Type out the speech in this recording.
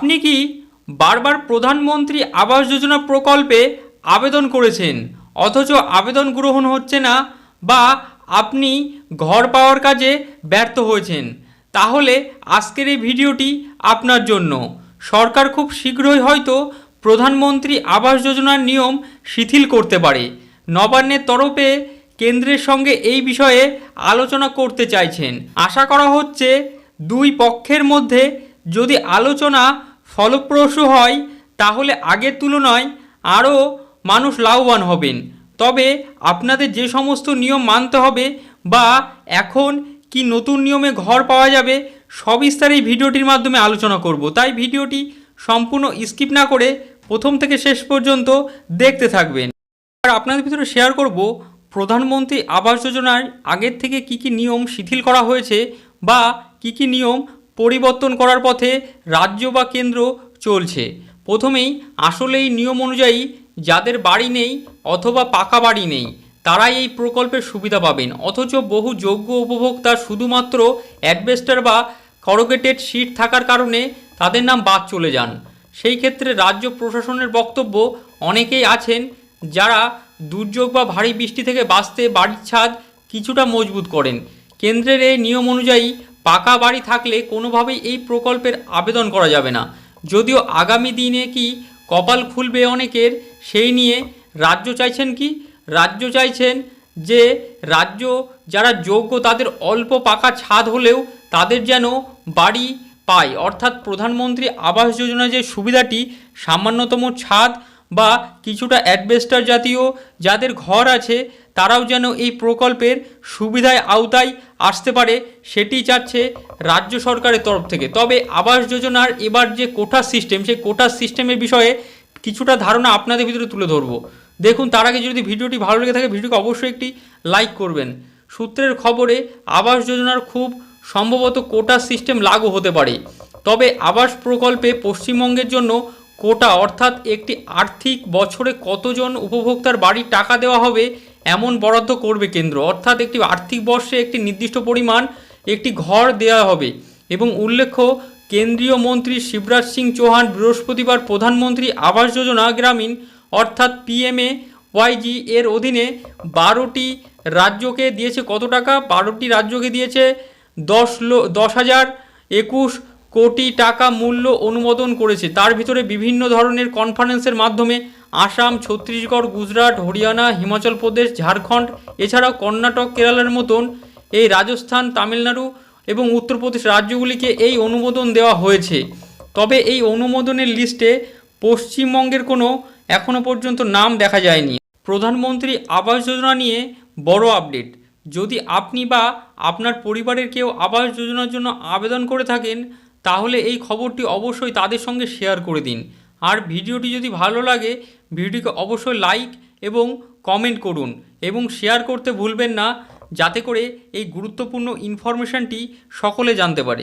আপনি কি বারবার প্রধানমন্ত্রী আবাস যোজনা প্রকল্পে আবেদন করেছেন অথচ আবেদন গ্রহণ হচ্ছে না, বা আপনি ঘর পাওয়ার কাজে ব্যর্থ হয়েছেন? তাহলে আজকের এই ভিডিওটি আপনার জন্য। সরকার খুব শীঘ্রই হয়তো প্রধানমন্ত্রী আবাস যোজনার নিয়ম শিথিল করতে পারে। নবান্নের তরফে কেন্দ্রের সঙ্গে এই বিষয়ে আলোচনা করতে চাইছেন। আশা করা হচ্ছে দুই পক্ষের মধ্যে যদি আলোচনা ফলপ্রসূ হয় তাহলে আগের তুলনায় আরও মানুষ লাভবান হবেন। তবে আপনাদের যে সমস্ত নিয়ম মানতে হবে বা এখন কি নতুন নিয়মে ঘর পাওয়া যাবে, সবিস্তারে এই ভিডিওটির মাধ্যমে আলোচনা করব। তাই ভিডিওটি সম্পূর্ণ স্কিপ না করে প্রথম থেকে শেষ পর্যন্ত দেখতে থাকবেন। আর আপনাদের ভিতরে শেয়ার করব প্রধানমন্ত্রী আবাস যোজনার আগের থেকে কি কি নিয়ম শিথিল করা হয়েছে বা কি কি নিয়ম পরিবর্তন করার পথে রাজ্য বা কেন্দ্র চলছে। প্রথমেই আসলে এই নিয়ম অনুযায়ী যাদের বাড়ি নেই অথবা পাকা বাড়ি নেই তারাই এই প্রকল্পের সুবিধা পাবেন, অথচ বহু যোগ্য উপভোক্তা শুধুমাত্র অ্যাডবেস্টার বা করোগেটেড শিট থাকার কারণে তাদের নাম বাদ চলে যান। সেই ক্ষেত্রে রাজ্য প্রশাসনের বক্তব্য, অনেকেই আছেন যারা দুর্যোগ বা ভারী বৃষ্টি থেকে বাঁচতে বাড়ির ছাদ কিছুটা মজবুত করেন। কেন্দ্রের এই নিয়ম অনুযায়ী পাকা বাড়ি থাকলে কোনোভাবেই এই প্রকল্পের আবেদন করা যাবে না। যদিও আগামী দিনে কি কপাল খুলবে অনেকের, সেই নিয়ে রাজ্য চাইছেন কি? রাজ্য চাইছেন যে রাজ্য যারা যোগ্য তাদের অল্প পাকা ছাদ হলেও তাদের যেন বাড়ি পায়, অর্থাৎ প্রধানমন্ত্রী আবাস যোজনা যে সুবিধাটি সামান্যতম ছাদ বা কিছুটা অ্যাডবেস্টার জাতীয় যাদের ঘর আছে তারাও যেন এই প্রকল্পের সুবিধায় আওতায় আসতে পারে, সেটি চাচ্ছে রাজ্য সরকারের তরফ থেকে। তবে আবাস যোজনার এবার যে কোটা সিস্টেম, সেই কোটা সিস্টেমের বিষয়ে কিছুটা ধারণা আপনাদের ভিতরে তুলে ধরবো। দেখুন, তার আগে যদি ভিডিওটি ভালো লেগে থাকে ভিডিওকে অবশ্যই একটি লাইক করবেন। সূত্রের খবরে আবাস যোজনার খুব সম্ভবত কোটা সিস্টেম লাগু হতে পারে। তবে আবাস প্রকল্পে পশ্চিমবঙ্গের জন্য কোটা, অর্থাৎ একটি আর্থিক বছরে কতজন উপভোক্তার বাড়ির টাকা দেওয়া হবে এমন বরাদ্দ করবে কেন্দ্র, অর্থাৎ একটি আর্থিক বর্ষে একটি নির্দিষ্ট পরিমাণ একটি ঘর দেওয়া হবে। এবং উল্লেখ্য, কেন্দ্রীয় মন্ত্রী শিবরাজ সিং চৌহান বৃহস্পতিবার প্রধানমন্ত্রী আবাস যোজনা গ্রামীণ অর্থাৎ PMAYG এর অধীনে 12টি রাজ্যকে দিয়েছে কত টাকা? 12টি রাজ্যকে দিয়েছে 10,21 কোটি টাকা মূল্য অনুমোদন করেছে। তার ভিতরে বিভিন্ন ধরনের কনফারেন্সের মাধ্যমে আসাম, ছত্তিশগড়, গুজরাট, হরিয়ানা, হিমাচল প্রদেশ, ঝাড়খণ্ড, এছাড়াও কর্ণাটক, কেরালার মতন এই রাজস্থান, তামিলনাড়ু এবং উত্তরপ্রদেশ রাজ্যগুলিকে এই অনুমোদন দেওয়া হয়েছে। তবে এই অনুমোদনের লিস্টে পশ্চিমবঙ্গের কোনো এখনও পর্যন্ত নাম দেখা যায়নি। প্রধানমন্ত্রী আবাস যোজনা নিয়ে বড় আপডেট। যদি আপনি বা আপনার পরিবারের কেউ আবাস যোজনার জন্য আবেদন করে থাকেন তাহলে এই খবরটি অবশ্যই তাদের সঙ্গে শেয়ার করে দিন। আর ভিডিওটি যদি ভালো লাগে ভিডিওকে অবশ্যই লাইক এবং কমেন্ট করুন এবং শেয়ার করতে ভুলবেন না, যাতে করে এই গুরুত্বপূর্ণ ইনফরমেশনটি সকলে জানতে পারে।